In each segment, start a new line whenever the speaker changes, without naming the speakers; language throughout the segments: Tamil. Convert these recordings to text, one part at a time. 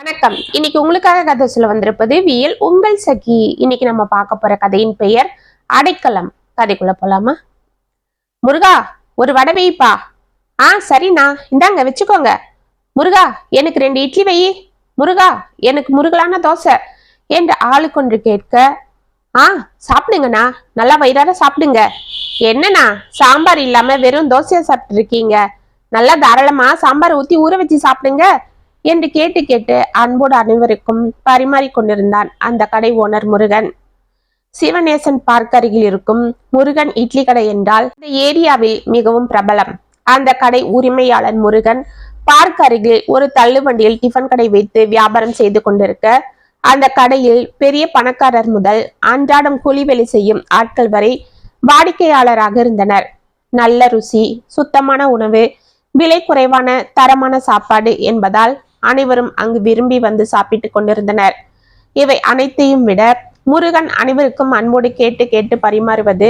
வணக்கம். இன்னைக்கு உங்களுக்காக கதை சொல்ல வந்திருப்பது வியல் உங்கள் சகி. இன்னைக்கு நம்ம பார்க்க போற கதையின் பெயர் அடைக்கலம். கதைக்குள்ள போலாமா? முருகா, ஒரு வடை வைப்பா. சரிண்ணா, இந்தாங்க வச்சுக்கோங்க. முருகா, எனக்கு 2 இட்லி வை. முருகா, எனக்கு முருகலான தோசை என்று ஆளுக்கொன்று கேட்க, சாப்பிடுங்கண்ணா, நல்லா வயிறார சாப்பிடுங்க. என்னண்ணா, சாம்பார் இல்லாம வெறும் தோசையை சாப்பிட்டு இருக்கீங்க? நல்லா தாராளமா சாம்பார் ஊத்தி ஊற வச்சு சாப்பிடுங்க என்று கேட்டு கேட்டு அன்போடு அனைவருக்கும் பரிமாறிக்கொண்டிருந்தான் அந்த கடை ஓனர் முருகன். சிவநேசன் பார்க் அருகில் இருக்கும் முருகன் இட்லி கடை என்றால் இந்த ஏரியாவில் மிகவும் பிரபலம். அந்த கடை உரிமையாளர் முருகன் பார்க் அருகில் ஒரு தள்ளுவண்டியில் டிஃபன் கடை வைத்து வியாபாரம் செய்து கொண்டிருக்க, அந்த கடையில் பெரிய பணக்காரர் முதல் அன்றாடம் கூலி வேலை செய்யும் ஆட்கள் வரை வாடிக்கையாளராக இருந்தனர். நல்ல ருசி, சுத்தமான உணவு, விலை குறைவான தரமான சாப்பாடு என்பதால் அனைவரும் அங்கு விரும்பி வந்து சாப்பிட்டு கொண்டிருந்தனர். இவை அனைத்தையும் விட முருகன் அனைவருக்கும் அன்போடு கேட்டு கேட்டு பரிமாறுவது,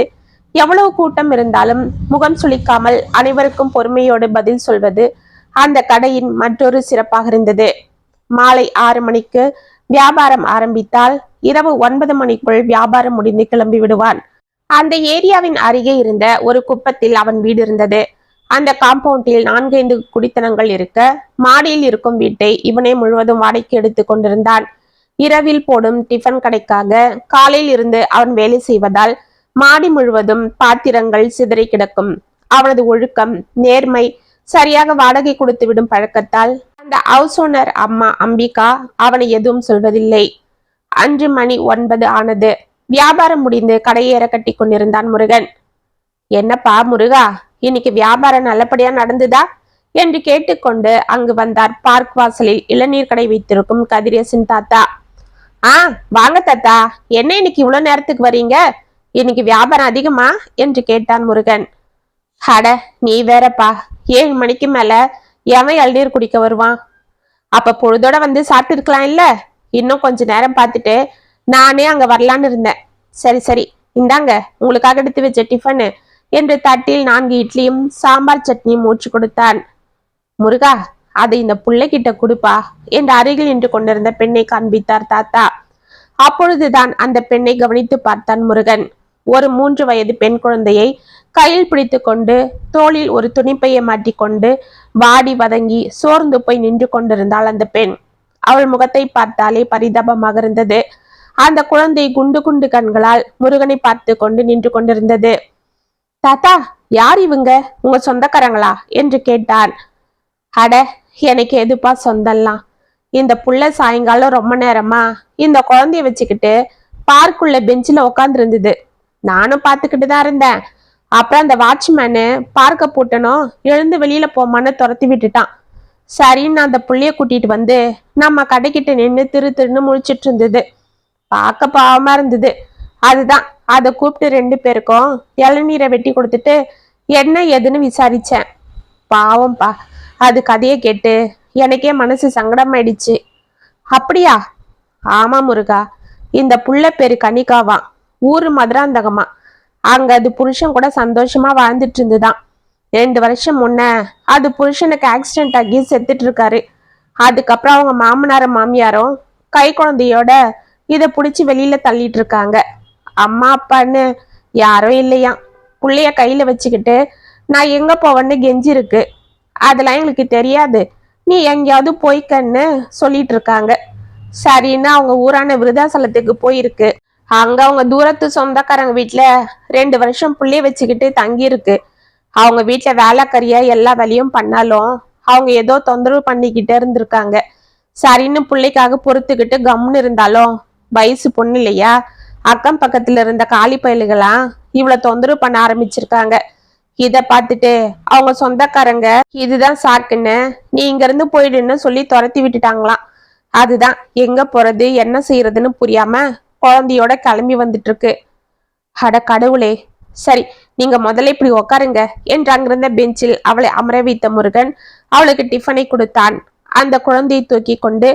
எவ்வளவு கூட்டம் இருந்தாலும் முகம் சுளிக்காமல் அனைவருக்கும் பொறுமையோடு பதில் சொல்வது அந்த கடையின் மற்றொரு சிறப்பாக இருந்தது. மாலை 6 மணிக்கு வியாபாரம் ஆரம்பித்தால் இரவு 9 மணிக்குள் வியாபாரம் முடிந்து கிளம்பி விடுவான். அந்த ஏரியாவின் அருகே இருந்த ஒரு குப்பத்தில் அவன் வீடு இருந்தது. அந்த காம்பவுண்டில் 4-5 குடித்தனங்கள் இருக்க, மாடியில் இருக்கும் வீட்டை இவனே முழுவதும் வாடகைக்கு எடுத்து கொண்டிருந்தான். இரவில் போடும் டிஃபன் கடைக்காக காலையில் இருந்து அவன் வேலை செய்வதால் மாடி முழுவதும் பாத்திரங்கள் சிதறி கிடக்கும். அவனது ஒழுக்கம், நேர்மை, சரியாக வாடகை கொடுத்து விடும் பழக்கத்தால் அந்த ஹவுஸ் ஓனர் அம்மா அம்பிகா அவனை எதுவும் சொல்வதில்லை. அன்று மணி 9 ஆனது. வியாபாரம் முடிந்து கடையேற கட்டி கொண்டிருந்தான் முருகன். என்னப்பா முருகா, இன்னைக்கு வியாபாரம் நல்லபடியா நடந்துதா என்று கேட்டுக்கொண்டு அங்கு வந்தார் பார்க் வாசலில் இளநீர் கடை வைத்திருக்கும் கதிரேசன் தாத்தா. வாங்க தாத்தா, என்ன இன்னைக்கு இவ்வளவு நேரத்துக்கு வரீங்க? இன்னைக்கு வியாபாரம் அதிகமா என்று கேட்டான் முருகன். அட நீ வேறப்பா, 7 மணிக்கு மேல எவன் இளநீர் குடிக்க வருவான்? அப்ப பொழுதோட வந்து சாப்பிட்டு இருக்கலாம் இல்ல? இன்னும் கொஞ்ச நேரம் பார்த்துட்டு நானே அங்க வரலான்னு இருந்தேன். சரி சரி, இந்தாங்க உங்களுக்காக எடுத்து வச்ச டிஃபனு என்று தட்டில் 4 இட்லியும் சாம்பார் சட்னியும் ஊற்றி கொடுத்தான். முருகா, அதை இந்த புள்ளைகிட்ட கொடுப்பா என்று அருகில் நின்று கொண்டிருந்த பெண்ணை காண்பித்தார் தாத்தா. அப்பொழுதுதான் அந்த பெண்ணை கவனித்து பார்த்தான் முருகன். ஒரு 3 வயது பெண் குழந்தையை கையில் பிடித்து கொண்டு தோளில் ஒரு துணிப்பையை மாட்டிக்கொண்டு வாடி வதங்கி சோர்ந்து போய் நின்று கொண்டிருந்தாள் அந்த பெண். அவள் முகத்தை பார்த்தாலே பரிதாபமாக இருந்தது. அந்த குழந்தை குண்டு குண்டு கண்களால் முருகனை பார்த்து கொண்டு நின்று கொண்டிருந்தது. தாத்தா, யார் இவங்க? உங்க சொந்தக்காரங்களா என்று கேட்டான். அட, எனக்கு எதுப்பா சொந்தம்லாம்? இந்த புள்ள சாயங்காலம் ரொம்ப நேரமா இந்த குழந்தைய வச்சுக்கிட்டு பார்க்குள்ள பெஞ்சில உட்கார்ந்து இருந்தது. நானும் பார்த்துக்கிட்டு தான் இருந்தேன். அப்புறம் அந்த வாட்ச்மேனு பார்க்க பூட்டணும், எழுந்து வெளியில போமான்னு துரத்தி விட்டுட்டான். சரின்னு அந்த புள்ளைய கூட்டிட்டு வந்து நம்ம கடைக்கிட்ட நின்று திரு திருன்னு முழிச்சிட்டு இருந்தது. பார்க்க பாவமா இருந்தது. அதுதான் அதை கூப்பிட்டு 2 பேருக்கும் இளநீரை வெட்டி கொடுத்துட்டு என்ன ஏதுன்னு விசாரிச்சேன். பாவம்பா, அது கதையை கேட்டு எனக்கே மனசு சங்கடமாயிடுச்சு. அப்படியா? ஆமா முருகா, இந்த புள்ள பேரு கனிகாவான், ஊரு மதுராந்தகமா. அங்க அது புருஷன் கூட சந்தோஷமா வாழ்ந்துட்டு இருந்துதான். 2 வருஷம் முன்ன அது புருஷனுக்கு ஆக்சிடென்ட் ஆகி செத்துட்டு இருக்காரு. அதுக்கப்புறம் அவங்க மாமனாரும் மாமியாரும் கை குழந்தையோட இதை பிடிச்சி வெளியில தள்ளிட்டு இருக்காங்க. அம்மா அப்பான்னு யாரும் இல்லையா. புள்ளைய கையில வச்சுக்கிட்டு நான் எங்க போவேன்னு கெஞ்சி இருக்கு. அதெல்லாம் எங்களுக்கு தெரியாது, நீ எங்கேயாவது போய்க்கன்னு சொல்லிட்டு இருக்காங்க. சரின்னு அவங்க ஊரான விருதாசலத்துக்கு போயிருக்கு. அங்க அவங்க தூரத்து சொந்தக்காரங்க வீட்டுல 2 வருஷம் புள்ளைய வச்சுக்கிட்டு தங்கி இருக்கு. அவங்க வீட்டுல வேலைக்காரியா எல்லா வேலையும் பண்ணாலும் அவங்க ஏதோ தொந்தரவு பண்ணிக்கிட்டே இருந்திருக்காங்க. சரின்னு பிள்ளைக்காக பொறுத்துக்கிட்டு கம்னு இருந்தாலும் வயசு பொண்ணு இல்லையா, அக்கம் பக்கத்துல இருந்த காலி பயலுகளா இவ்வளவு தொந்தரவு பண்ண ஆரம்பிச்சிருக்காங்க. இத பார்த்துட்டு அவங்க சொந்தக்காரங்க இதுதான் சாக்குன்னு நீ இங்க இருந்து போயிடுன்னு சொல்லி துரத்தி விட்டுட்டாங்களாம். அதுதான் எங்க போறது என்ன செய்யறதுன்னு புரியாம குழந்தையோட கிளம்பி வந்துட்டு இருக்கு. அட கடவுளே! சரி, நீங்க முதல்ல இப்படி உக்காருங்க என்று அங்கிருந்த பெஞ்சில் அவளை அமர வைத்த முருகன் அவளுக்கு டிஃபனை கொடுத்தான். அந்த குழந்தையை தூக்கி கொண்டு,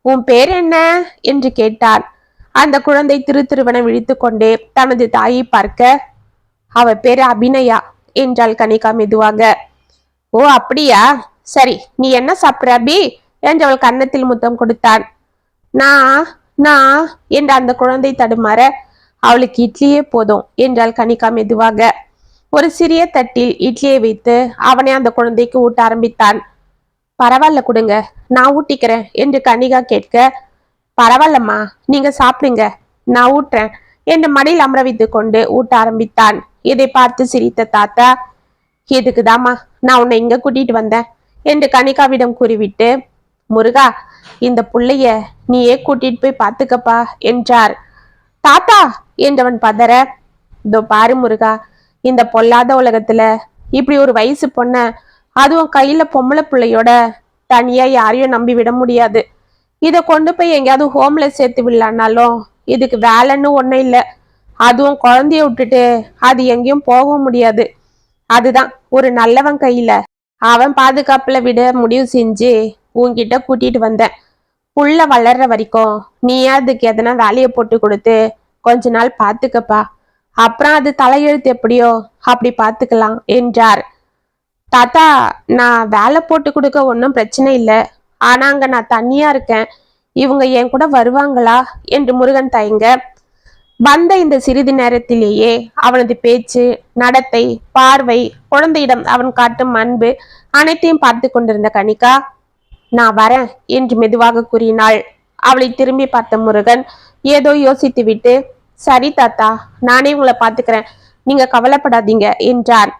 உன் பேர் என்ன என்று கேட்டான். அந்த குழந்தை திருவென விழித்து கொண்டே தனது தாயை பார்க்க, அவ பேரு அபிநயா என்றாள் கனிகா மெதுவாக. ஓ அப்படியா, சரி, நீ என்ன சாப்பிடுற அபி என்றவள் கன்னத்தில் முத்தம் கொடுத்தான். நான் நான் என்ற அந்த குழந்தை தடுமாற, அவளுக்கு இட்லியே போதும் என்றாள் கனிகா மெதுவாக. ஒரு சிறிய தட்டில் இட்லியை வைத்து அவனை அந்த குழந்தைக்கு ஊட்ட ஆரம்பித்தான். பரவாயில்ல கொடுங்க, நான் ஊட்டிக்கிறேன் என்று கனிகா கேட்க, பரவாயில்லம்மா, நீங்க சாப்பிடுங்க, நான் ஊட்டுறேன் என்று மடியில் அமர வைத்து கொண்டு ஊட்ட ஆரம்பித்தான். இதை பார்த்து சிரித்த தாத்தா, எதுக்குதாம்மா நான் உன்னை இங்க கூட்டிட்டு வந்தேன் என்று கனிகாவிடம் கூறிவிட்டு, முருகா, இந்த புள்ளைய நீயே கூட்டிட்டு போய் பாத்துக்கப்பா என்றார். தாத்தா என்றவன் பதற, இதோ பாரு முருகா, இந்த பொல்லாத உலகத்துல இப்படி ஒரு வயசு பொண்ண, அதுவும் கையில பொம்பளை பிள்ளையோட தனியா யாரையும் நம்பி விட முடியாது. இத கொண்டு போய் எங்கேயாவது ஹோம்ல சேர்த்து விடலான்னாலும் இதுக்கு வேலைன்னு ஒன்னும் இல்லை. அதுவும் குழந்தைய விட்டுட்டு அது எங்கேயும் போக முடியாது. அதுதான் ஒரு நல்லவன் கையில அவன் பாதுகாப்புல விட முடிவு செஞ்சு உன்கிட்ட கூட்டிட்டு வந்தேன். புள்ள வளர்ற வரைக்கும் நீயா அதுக்கு எதனா வேலையை போட்டு கொடுத்து கொஞ்ச நாள் பாத்துக்கப்பா, அப்புறம் அது தலையெழுத்து எப்படியோ அப்படி பாத்துக்கலாம் என்றார். தாத்தா, நான் வேலை போட்டு கொடுக்க ஒன்றும் பிரச்சனை இல்லை, ஆனா அங்க நான் தனியா இருக்கேன், இவங்க என் கூட வருவாங்களா என்று முருகன் தயங்க, வந்த இந்த சிறிது நேரத்திலேயே அவனது பேச்சு, நடத்தை, பார்வை, குழந்தையிடம் அவன் காட்டும் அன்பு அனைத்தையும் பார்த்து கொண்டிருந்த கனிகா, நான் வரேன் என்று மெதுவாக கூறினாள். அவளை திரும்பி பார்த்த முருகன் ஏதோ யோசித்து விட்டு, சரி தாத்தா, நானே உங்களை பார்த்துக்கிறேன், நீங்க கவலைப்படாதீங்க என்றான்.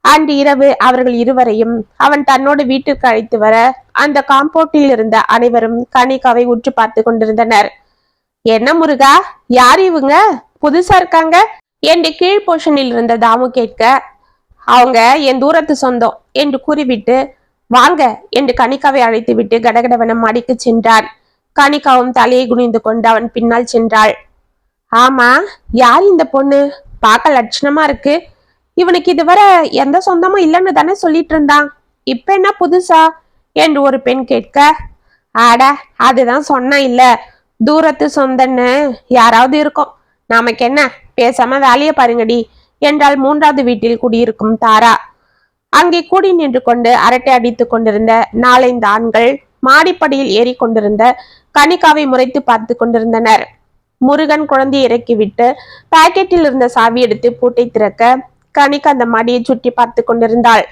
அன்று இரவு அவர்கள் இருவரையும் அவன் தன்னோடு வீட்டிற்கு அழைத்து வர அந்த காம்பவுண்டில் இருந்த அனைவரும் கனிகாவை உற்று பார்த்து கொண்டிருந்தனர். என்ன முருகா, யார் இவங்க, புதுசா இருக்காங்க என்று கீழ் போர்ஷனில் இருந்த தாமு கேட்க, அவங்க என் தூரத்து சொந்தம் என்று கூறிவிட்டு, வாங்க என்று கனிகாவை அழைத்து விட்டு கடகடவன மாடிக்கு சென்றான். கனிகாவும் தலையை குனிந்து கொண்டு அவன் பின்னால் சென்றாள். ஆமா, யார் இந்த பொண்ணு, பார்க்க லட்சணமா இருக்கு, இவனுக்கு இதுவரை எந்த சொந்தமும் இல்லைன்னு தானே சொல்லிட்டு இருந்தான், இப்ப என்ன புதுசா என்று ஒரு பெண் கேட்க, ஆட அதுதான் சொன்னா இல்ல, தூரத்து சொந்தன்னு யாராவது இருக்கும், நமக்கு என்ன, பேசாம வேலையை பாருங்கடி என்றால் மூன்றாவது வீட்டில் குடியிருக்கும் தாரா. அங்கே கூடி நின்று கொண்டு அரட்டை அடித்துக் கொண்டிருந்த 4-5 ஆண்கள் மாடிப்படியில் ஏறி கொண்டிருந்த கனிகாவை முறைத்து பார்த்து கொண்டிருந்தனர். முருகன் குழந்தையை இறக்கிவிட்டு பாக்கெட்டில் இருந்த சாவி எடுத்து பூட்டை திறக்க கனிகா அந்த மாடியை சுற்றி பார்த்து கொண்டிருந்தாள்.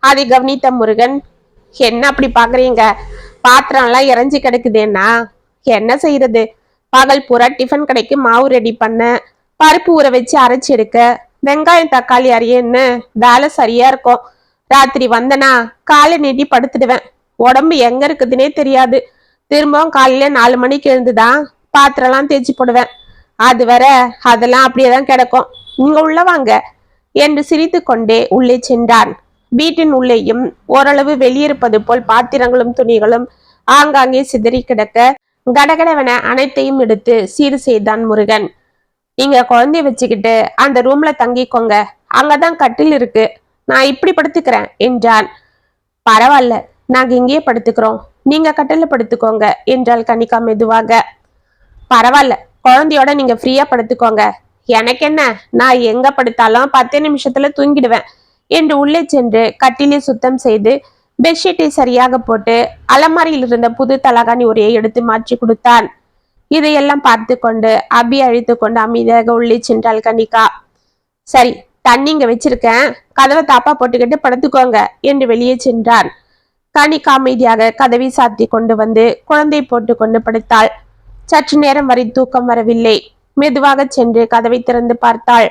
அதை கவனித்த முருகன், என்ன அப்படி பாக்குறீங்க, பாத்திரம் எல்லாம் இறஞ்சி கிடக்குதேன்னா என்ன செய்யறது, பகல் பூரா டிஃபன் கடைக்கு மாவு ரெடி பண்ண, பருப்பு ஊற வச்சு அரைச்சி எடுக்க, வெங்காயம் தக்காளி அரியன்னு வேலை சரியா இருக்கும். ராத்திரி வந்தனா காலை நீட்டி படுத்துடுவேன், உடம்பு எங்க இருக்குதுன்னே தெரியாது. திரும்பவும் காலையில 4 மணிக்கு எழுந்துதான் பாத்திரம் எல்லாம் தேய்ச்சி போடுவேன், அது வர அதெல்லாம் அப்படியேதான் கிடக்கும், நீங்க உள்ள வாங்க என்று சிரித்து கொண்டே உள்ளே சென்றான். வீட்டின் உள்ளேயும் ஓரளவு வெளியிருப்பது போல் பாத்திரங்களும் துணிகளும் ஆங்காங்கே சிதறி கிடக்க கடகடவன அனைத்தையும் எடுத்து சீர் செய்தான் முருகன். நீங்க குழந்தைய வச்சுக்கிட்டு அந்த ரூம்ல தங்கிக்கோங்க, அங்கதான் கட்டில் இருக்கு, நான் இப்படி படுத்துக்கிறேன் என்றான். பரவாயில்ல, நாங்க இங்கேயே படுத்துக்கிறோம், நீங்க கட்டில படுத்துக்கோங்க என்றாள் கனிகா மெதுவாக. பரவாயில்ல, குழந்தையோட நீங்க ஃப்ரீயா படுத்துக்கோங்க, எனக்கு என்ன, நான் எங்க படுத்தாலும் 10 நிமிஷத்துல தூங்கிடுவேன் என்று உள்ளே சென்று கட்டிலை சுத்தம் செய்து பெட்ஷீட்டை சரியாக போட்டு அலமாரியில் இருந்த புது தலகாணி உரையை எடுத்து மாற்றி கொடுத்தான். இதையெல்லாம் பார்த்து கொண்டு அபி அழைத்து கொண்டு அமைதியாக உள்ளே சென்றாள் கனிகா. சரி, தண்ணி இங்க வச்சிருக்கேன், கதவை தாப்பா போட்டுக்கிட்டு படுத்துக்கோங்க என்று வெளியே சென்றான். கனிகா அமைதியாக கதவை சாத்தி கொண்டு வந்து குழந்தை போட்டு கொண்டு படுத்தாள். சற்று நேரம் வரை தூக்கம் வரவில்லை. மெதுவாக சென்று கதவை திறந்து பார்த்தாள்.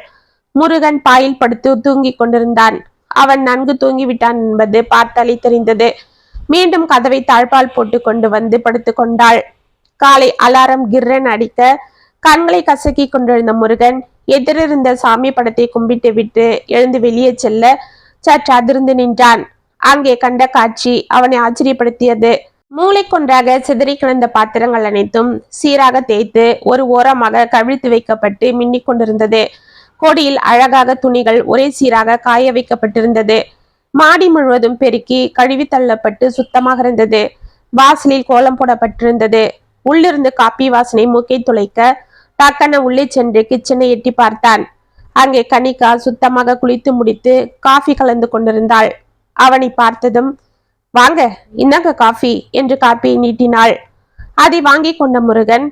முருகன் பாயில் படுத்து தூங்கிக் கொண்டிருந்தான். அவன் நன்கு தூங்கிவிட்டான் என்பது பார்த்தாலே தெரிந்தது. மீண்டும் கதவை தாழ்பால் போட்டு கொண்டு வந்து படுத்து கொண்டாள். காலை அலாரம் கிர்ரன் அடிக்க கண்களை கசக்கி கொண்டிருந்த முருகன் எதிரிருந்த சாமி படத்தை கும்பிட்டு விட்டு எழுந்து வெளியே செல்ல சற்று அதிர்ந்து நின்றான். அங்கே கண்ட காட்சி அவனை ஆச்சரியப்படுத்தியது. மூளைக்கொன்றாக சிதறி கிடந்த பாத்திரங்கள் அனைத்தும் சீராக தேய்த்து ஒரு ஓரமாக கவிழ்த்து வைக்கப்பட்டு மின்னிக் கொண்டிருந்தது. கொடியில் அழகாக துணிகள் ஒரே சீராக காய வைக்கப்பட்டிருந்தது. மாடி முழுவதும் பெருக்கி கழுவி தள்ளப்பட்டு சுத்தமாக இருந்தது. வாசலில் கோலம் போடப்பட்டிருந்தது. உள்ளிருந்து காப்பி வாசனை மூக்கை துளைக்க டக்கன உள்ளே சென்று கிச்சனை எட்டி பார்த்தான். அங்கே கனிகா சுத்தமாக குளித்து முடித்து காஃபி கலந்து கொண்டிருந்தாள். அவனை பார்த்ததும், வாங்க, இந்தாங்க காஃபி என்று காப்பியை நீட்டினாள். அதை வாங்கி கொண்ட முருகன்,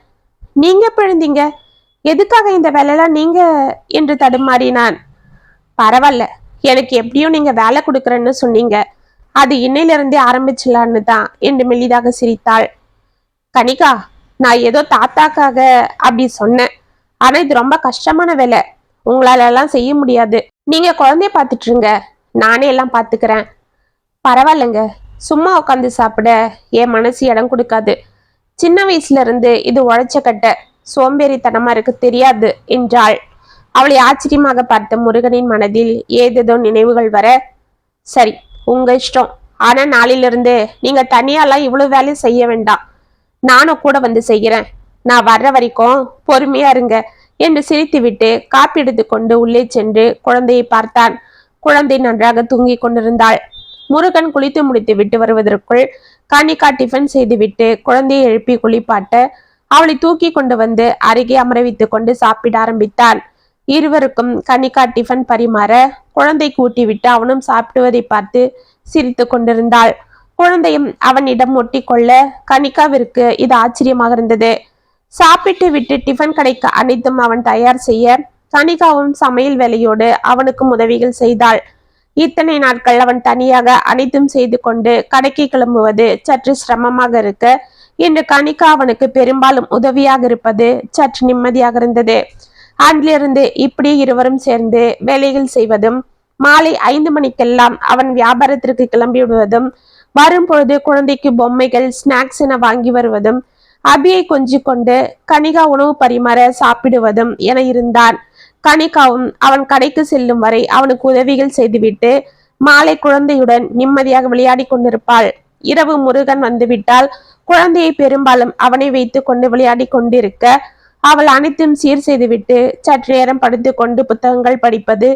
நீங்க பிழந்தீங்க, எதுக்காக இந்த வேலைலாம் நீங்க என்று தடுமாறினான். பரவாயில்ல, எனக்கு எப்படியும் நீங்க வேலை கொடுக்குறேன்னு சொன்னீங்க, அது இன்னையிலிருந்தே ஆரம்பிச்சலான்னு தான் என்று மெல்லிதாக சிரித்தாள். கனிகா, நான் ஏதோ தாத்தாக்காக அப்படி சொன்னேன். ஆனா இது ரொம்ப கஷ்டமான வேலை, உங்களால எல்லாம் செய்ய முடியாது. நீங்க குழந்தைய பார்த்துட்டு இருங்க, நானே எல்லாம் பார்த்துக்கிறேன். பரவாயில்லைங்க, சும்மா உட்காந்து சாப்பிட என் மனசு இடம் கொடுக்காது. சின்ன வயசுல இருந்து இது உழைச்ச கட்ட, சோம்பேறித்தனமா இருக்கு தெரியாது என்றாள். அவளை ஆச்சரியமாக பார்த்த முருகனின் மனதில் ஏதேதோ நினைவுகள் வர, சரி உங்க இஷ்டம், ஆனா நாளிலிருந்து நீங்க தனியாலாம் இவ்வளவு வேலை செய்ய வேண்டாம், நானும் கூட வந்து செய்கிறேன். நான் வர்ற வரைக்கும் பொறுமையா இருங்க என்று சிரித்துவிட்டு காப்பி எடுத்து கொண்டு உள்ளே சென்று குழந்தையை பார்த்தான். குழந்தை நன்றாக தூங்கி கொண்டிருந்தாள். முருகன் குளித்து முடித்து விட்டு வருவதற்குள் கனிகா டிஃபன் செய்துவிட்டு குழந்தையை எழுப்பி குளிப்பாட்ட அவளை தூக்கி கொண்டு வந்து அருகே அமரவித்துக் கொண்டு சாப்பிட ஆரம்பித்தான். இருவருக்கும் கனிகா டிஃபன் பரிமாற குழந்தை கூட்டி விட்டு அவனும் சாப்பிடுவதை பார்த்து சிரித்து கொண்டிருந்தாள். குழந்தையும் அவனிடம் ஒட்டி கொள்ள கனிகாவிற்கு இது ஆச்சரியமாக இருந்தது. சாப்பிட்டு விட்டு டிஃபன் கடைக்கு அனைத்தும் அவன் தயார் செய்ய கனிகாவும் சமையல் வேலையோடு அவனுக்கும் உதவிகள் செய்தாள். இத்தனை நாட்கள் அவன் தனியாக அனைத்தும் செய்து கொண்டு கடைக்கு கிளம்புவது சற்று சிரமமாக இருக்க, இன்று கனிகா அவனுக்கு பெரும்பாலும் உதவியாக இருப்பது சற்று நிம்மதியாக இருந்தது. அன்றிலிருந்து இப்படி இருவரும் சேர்ந்து வேலைகள் செய்வதும், மாலை 5 மணிக்கெல்லாம் அவன் வியாபாரத்திற்கு கிளம்பி விடுவதும், வரும் பொழுது குழந்தைக்கு பொம்மைகள் ஸ்நாக்ஸ் என வாங்கி வருவதும், அபியை கொஞ்சி கொண்டு கனிகா உணவு பரிமாற சாப்பிடுவதும் என இருந்தான். கனிகாவும் அவன் கடைக்கு செல்லும் வரை அவனுக்கு உதவிகள் செய்துவிட்டு மாலை குழந்தையுடன் நிம்மதியாக விளையாடி கொண்டிருப்பாள். இரவு முருகன் வந்துவிட்டால் குழந்தையை பெரும்பாலும் அவனை வைத்து கொண்டு விளையாடி கொண்டிருக்க, அவள் அனைத்தும் சீர் செய்துவிட்டு சற்று நேரம் படுத்து கொண்டு புத்தகங்கள் படிப்பது,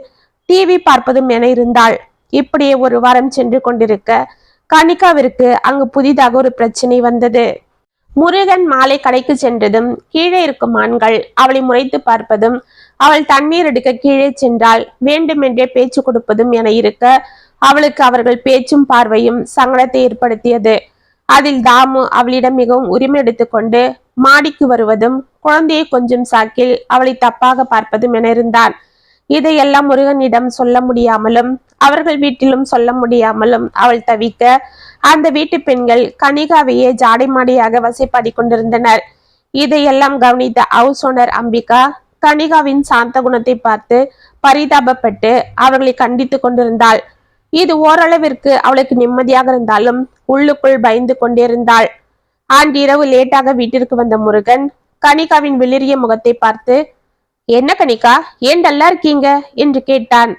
டிவி பார்ப்பதும் என இருந்தாள். இப்படியே ஒரு வாரம் சென்று கொண்டிருக்க கனிகாவிற்கு அங்கு புதிதாக ஒரு பிரச்சனை வந்தது. முருகன் மாலை கடைக்கு சென்றதும் கீழே இருக்கும் ஆண்கள் அவளை முறைத்து பார்ப்பதும், அவள் தண்ணீர் எடுக்க கீழே சென்றால் வேண்டுமென்றே பேச்சு கொடுப்பதும் என இருக்க, அவளுக்கு அவர்கள் பேச்சும் பார்வையும் சங்கடத்தை ஏற்படுத்தியது. அதில் தாமு அவளிடம் மிகவும் உரிமை எடுத்துக்கொண்டு மாடிக்கு வருவதும், குழந்தையை கொஞ்சம் சாக்கில் அவளை தப்பாக பார்ப்பதும் என இருந்தான். இதையெல்லாம் முருகனிடம் சொல்ல முடியாமலும் அவர்கள் வீட்டிலும் சொல்ல முடியாமலும் அவள் தவிக்க, அந்த வீட்டு பெண்கள் கனிகாவையே ஜாடைமாடியாக வசைப்பாடி கொண்டிருந்தனர். இதையெல்லாம் கவனித்த ஹவுஸ் ஓனர் அம்பிகா கனிகாவின் சாந்த குணத்தை பார்த்து பரிதாபப்பட்டு அவர்களை கண்டித்து கொண்டிருந்தாள். இது ஓரளவிற்கு அவளுக்கு நிம்மதியாக இருந்தாலும் உள்ளுக்குள் பயந்து கொண்டிருந்தாள். அன்றிரவு லேட்டாக வீட்டிற்கு வந்த முருகன் கனிகாவின் வெளிரிய முகத்தை பார்த்து, என்ன கனிகா, ஏன் டல்லா இருக்கீங்க என்று கேட்டான்.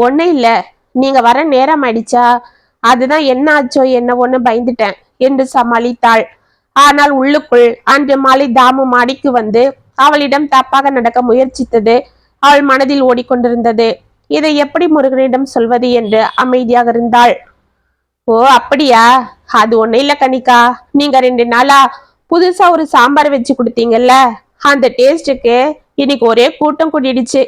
ஒன்னும் இல்ல, நீங்க வர நேரம் ஆயிடுச்சா, அதுதான் என்ன ஆச்சோ என்னவோன்னு பயந்துட்டேன் என்று சமாளித்தாள். ஆனால் உள்ளுக்குள் அன்று மாலை தாமு மாடிக்கு வந்து அவளிடம் தப்பாக நடக்க முயற்சித்தது அவள் மனதில் ஓடிக்கொண்டிருந்தது. இதை எப்படி முருகனிடம் சொல்வது என்று அமைதியாக இருந்தாள். ஓ அப்படியா, அது ஒண்ணு இல்ல கனிகா, நீங்க 2 நாளா புதுசா ஒரு சாம்பார் வச்சு கொடுத்தீங்கல்ல, அந்த டேஸ்டுக்கு இன்னைக்கு ஒரே கூட்டம் கூட்டிடுச்சு.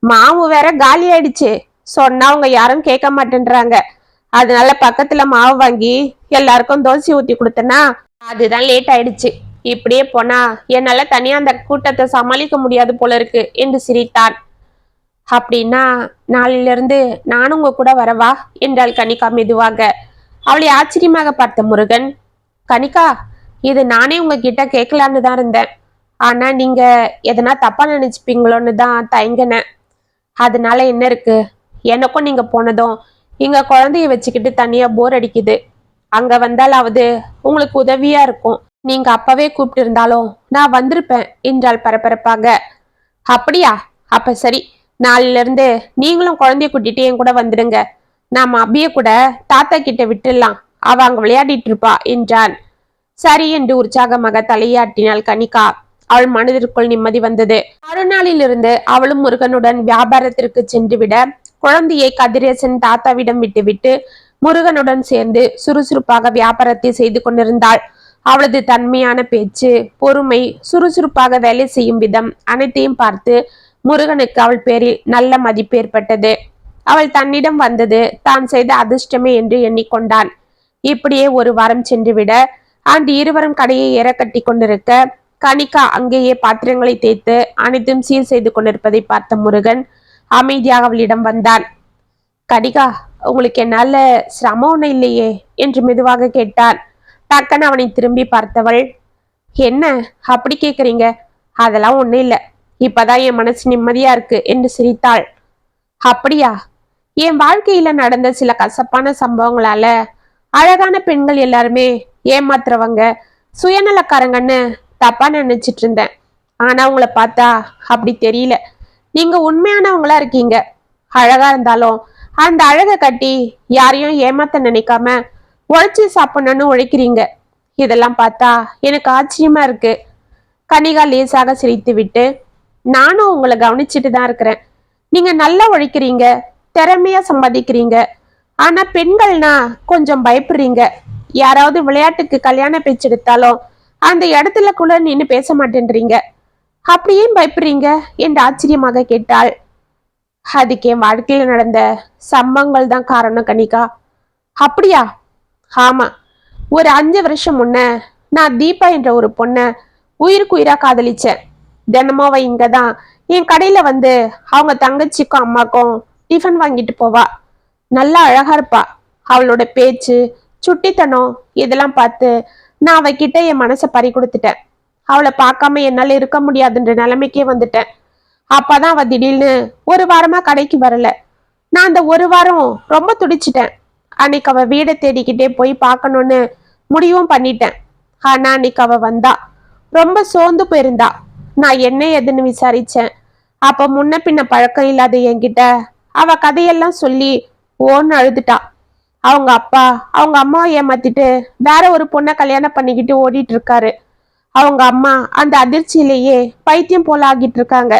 மாவு வேற காலி ஆயிடுச்சு, சொன்னா அவங்க யாரும் கேட்க மாட்டேன்றாங்க. அதனால பக்கத்துல மாவு வாங்கி எல்லாருக்கும் தோசை ஊத்தி கொடுத்தனா, அதுதான் லேட் ஆயிடுச்சு. இப்படியே போனா என்னால தனியா அந்த கூட்டத்தை சமாளிக்க முடியாது போல இருக்கு என்று சிரித்தான். அப்படின்னா நாளிலிருந்து நானும் உங்க கூட வரவா என்றாள் கனிகா மெதுவாக. அவளை ஆச்சரியமாக பார்த்த முருகன், கனிகா, இது நானே உங்ககிட்ட கேட்கலான்னு தான் இருந்தேன். ஆனா நீங்க எதனா தப்பா நினைச்சுப்பீங்களோன்னு தான் தயங்கினேன். அதனால என்ன இருக்கு, எனக்கும் நீங்க போனதும் இங்க குழந்தைய வச்சுக்கிட்டு தனியா போர் அடிக்குது. அங்க வந்தாலாவது உங்களுக்கு உதவியா இருக்கும். நீங்க அப்பவே கூப்பிட்டு இருந்தாலும் நான் வந்திருப்பேன் என்றாள் பரபரப்பாக. அப்படியா, அப்ப சரி, நாளில இருந்து நீங்களும் குழந்தைய கூட்டிட்டு என் கூட வந்துடுங்க. நாம அபிய கூட தாத்தா கிட்ட விட்டுடலாம், அவ அங்க விளையாடிட்டு இருப்பா என்றான். சரி என்று உற்சாகமாக தலையாட்டினாள் கனிகா. அவள் மனதிற்குள் நிம்மதி வந்தது. மறுநாளிலிருந்து அவளும் முருகனுடன் வியாபாரத்திற்கு சென்றுவிட, குழந்தையை கதிரேசன் தாத்தாவிடம் விட்டுவிட்டு முருகனுடன் சேர்ந்து சுறுசுறுப்பாக வியாபாரத்தை செய்து கொண்டிருந்தாள். அவளது தன்மையான பேச்சு, பொறுமை, சுறுசுறுப்பாக வேலை செய்யும் விதம் அனைத்தையும் பார்த்து முருகனுக்கு அவள் பேரில் நல்ல மதிப்பு ஏற்பட்டது. அவள் தன்னிடம் வந்தது தான் செய்த அதிர்ஷ்டமே என்று எண்ணிக்கொண்டான். இப்படியே ஒரு வாரம் சென்றுவிட அன்று இருவரும் கடையை ஏற கட்டி கொண்டிருக்க கணிகா அங்கேயே பாத்திரங்களை தேய்த்து அனைத்தும் சீர் செய்து கொண்டிருப்பதை பார்த்த முருகன் அமைதியாக அவளிடம் வந்தான். கணிகா, உங்களுக்கு என்னால சிரமம் ஒண்ணு இல்லையே என்று மெதுவாக கேட்டான். டக்குன்னு அவனை திரும்பி பார்த்தவள், என்ன அப்படி கேக்குறீங்க? அதெல்லாம் ஒண்ணும் இல்லை, இப்பதான் என் மனசு நிம்மதியா இருக்கு என்று சிரித்தாள். அப்படியா? என் வாழ்க்கையில நடந்த சில கசப்பான சம்பவங்களால அழகான பெண்கள் எல்லாருமே ஏமாத்துறவங்க, சுயநலக்காரங்கன்னு தப்பா நினைச்சிட்டு இருந்தேன். ஆனா உங்களை பார்த்தா அப்படி தெரியல. நீங்க உண்மையானவங்களா இருக்கீங்க. அழகா இருந்தாலும் அந்த அழகை கட்டி யாரையும் ஏமாத்த நினைக்காம உழைச்சி சாப்பிடணும்னு உழைக்கிறீங்க. இதெல்லாம் பார்த்தா எனக்கு ஆச்சரியமா இருக்கு. கனிகா லேசாக சிரித்து விட்டு, நானும் உங்களை கவனிச்சுட்டு தான் இருக்கிறேன். நீங்க நல்லா உழைக்கிறீங்க, திறமையா சம்பாதிக்கிறீங்க. ஆனா பெண்கள்னா கொஞ்சம் பயப்படுறீங்க. யாராவது விளையாட்டுக்கு கல்யாண பேச்சு எடுத்தாலும் அந்த இடத்துல கூட நின்னு பேச மாட்டேன்றீங்க. அப்படியே பயப்படுறீங்க என்று ஆச்சரியமாக கேட்டாள். அதுக்கு என் வாழ்க்கையில நடந்த சம்பவங்கள் தான் காரணம் கனிகா. அப்படியா? ஆமா, ஒரு 5 வருஷம் முன்ன நான் தீபா என்ற ஒரு பொண்ணை உயிருக்கு உயிரா காதலிச்சேன். தினமும் அவ இங்கதான் என் கடையில வந்து அவங்க தங்கச்சிக்கும் அம்மாக்கும் டிஃபன் வாங்கிட்டு போவா. நல்லா அழகா இருப்பா. அவளோட பேச்சு, சுட்டித்தனம் இதெல்லாம் பார்த்து நான் அவகிட்ட என் மனசை பறி கொடுத்துட்டேன். அவளை பார்க்காம என்னால இருக்க முடியாதுன்ற நிலைமைக்கே வந்துட்டேன். அப்பதான் அவ திடீர்னு ஒரு வாரமா கடைக்கு வரல. நான் அந்த ஒரு வாரம் ரொம்ப துடிச்சிட்டேன். அன்னைக்கு அவ வீடை தேடிக்கிட்டே போய் பார்க்கணும்னு முடிவும் பண்ணிட்டேன். ஆனா அன்னைக்கு அவ வந்தா. ரொம்ப சோர்ந்து போயிருந்தா. நான் என்ன எதுன்னு விசாரிச்சேன். அப்ப முன்ன பின்ன பழக்கம் இல்லாத என்கிட்ட அவ கதையெல்லாம் சொல்லி ஓன்னு அழுதுட்டா. அவங்க அப்பா அவங்க அம்மாவை ஏமாத்திட்டு வேற ஒரு பொண்ணை கல்யாணம் பண்ணிக்கிட்டு ஓடிட்டு இருக்காரு. அவங்க அம்மா அந்த அதிர்ச்சியிலேயே பைத்தியம் போல ஆகிட்டு இருக்காங்க.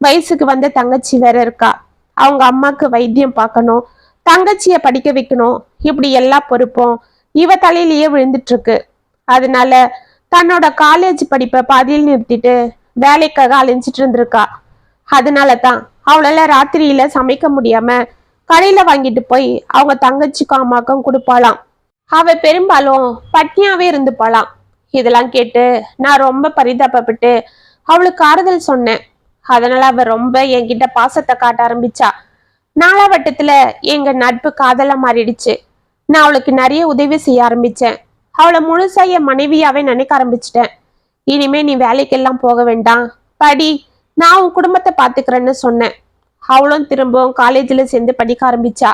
வயசுக்கு வந்த தங்கச்சி வேற இருக்கா. அவங்க அம்மாக்கு வைத்தியம் பார்க்கணும், தங்கச்சிய படிக்க வைக்கணும். இப்படி எல்லா பொறுப்பும் இவ தலையிலேயே விழுந்துட்டு இருக்கு. அதனால தன்னோட காலேஜ் படிப்பை பாதியில் நிறுத்திட்டு வேலைக்காக அலைஞ்சிட்டு இருந்திருக்கா. அதனால தான் அவளால ராத்திரியில சமைக்க முடியாம கடையில வாங்கிட்டு போய் அவங்க தங்கச்சிக்கும் அம்மாக்கும் கொடுப்பாளாம். அவ பெரும்பாலும் பட்னியாவே இருந்துப்பாளாம். இதெல்லாம் கேட்டு நான் ரொம்ப பரிதாபப்பட்டு அவளுக்கு ஆறுதல் சொன்னேன். அதனால அவ ரொம்ப என்கிட்ட பாசத்தை காட்ட ஆரம்பிச்சா. நாளாவட்டத்துல எங்க நட்பு காதலா மாறிடுச்சு. நான் அவளுக்கு நிறைய உதவி செய்ய ஆரம்பிச்சேன். அவளை முழுசா என் மனைவியாவே நினைக்க ஆரம்பிச்சிட்டேன். இனிமே நீ வேலைக்கெல்லாம் போக வேண்டாம், படி, நான் உன் குடும்பத்தை பாத்துக்கிறேன்னு சொன்னேன். அவளும் திரும்பவும் காலேஜில் சேர்ந்து படிக்க ஆரம்பிச்சா.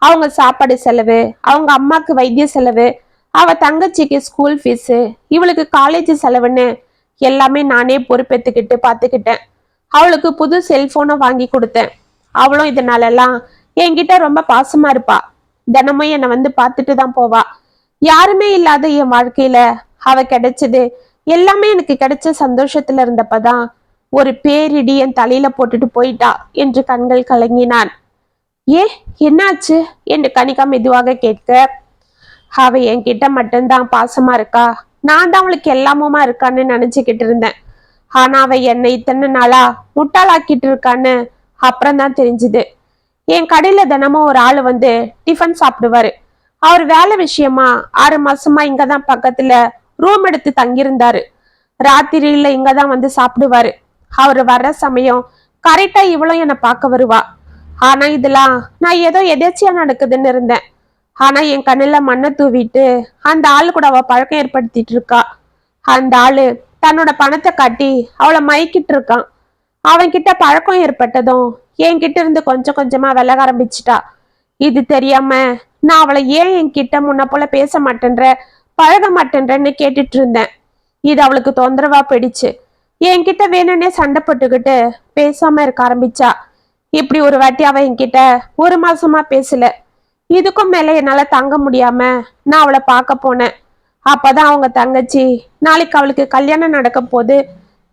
அவங்க சாப்பாடு செலவு, அவங்க அம்மாக்கு வைத்திய செலவு, அவ தங்கச்சிக்கு ஸ்கூல் ஃபீஸு, இவளுக்கு காலேஜ் செலவுன்னு எல்லாமே நானே பொறுப்பேற்றுக்கிட்டு பார்த்துக்கிட்டேன். அவளுக்கு புது செல்போனை வாங்கி கொடுத்தேன். அவளும் இதனாலெல்லாம் என்கிட்ட ரொம்ப பாசமா இருப்பா. தினமும் என்னை வந்து பார்த்துட்டு தான் போவா. யாருமே இல்லாத என் வாழ்க்கையில அவ கிடைச்சது எல்லாமே எனக்கு கிடைச்ச சந்தோஷத்துல இருந்தப்பதான் ஒரு பேரிடி என் தலையில போட்டுட்டு போயிட்டா என்று கண்கள் கலங்கினான். ஏ, என்னாச்சு என்று கனிகா மெதுவாக கேட்க, அவ என்கிட்ட மட்டும்தான் பாசமா இருக்கா, நான் தான் அவளுக்கு எல்லாமுமா இருக்கான்னு நினைச்சுக்கிட்டு இருந்தேன். ஆனா அவ என்னை இத்தனை நாளா முட்டாளாக்கிட்டு இருக்கான்னு அப்புறம் தான் தெரிஞ்சுது. என் கடையில தினமும் ஒரு ஆளு வந்து டிஃபன் சாப்பிடுவாரு. அவர் வேலை விஷயமா 6 மாசமா இங்கதான் பக்கத்துல ரூம் எடுத்து தங்கியிருந்தாரு. ராத்திரியில இங்கதான் வந்து சாப்பிடுவாரு. அவரு வர்ற சமயம் கரெக்டா இவளும் என்னை பார்க்க வருவா. ஆனா இதெல்லாம் நான் ஏதோ எதேச்சியா நடக்குதுன்னு இருந்தேன். ஆனா என் கண்ணுல மண்ணை தூவிட்டு அந்த ஆளு கூட அவ பழக்கம் ஏற்படுத்திட்டு இருக்கா. அந்த ஆளு தன்னோட பணத்தை காட்டி அவளை மயக்கிட்டு இருக்கான். அவன்கிட்ட பழக்கம் ஏற்பட்டதும் என்கிட்ட இருந்து கொஞ்சம் கொஞ்சமா விலக ஆரம்பிச்சிட்டா. இது தெரியாம நான் அவளை ஏன் என்கிட்ட முன்ன போல பேச மாட்டேன்ற, பழக மாட்டேன்றன்னு கேட்டுட்டு இருந்தேன். இது அவளுக்கு தொந்தரவா போயிடுச்சு. என்கிட்ட வேணும்னே சண்டை போட்டுக்கிட்டு பேசாம இருக்க ஆரம்பிச்சா. இப்படி ஒரு வாட்டி அவ என்கிட்ட 1 மாசமா பேசல. இதுக்கும் மேல என்னால தங்க முடியாம நான் அவளை பார்க்க போனேன். அப்பதான் அவங்க தங்கச்சி நாளைக்கு அவளுக்கு கல்யாணம் நடக்க போது,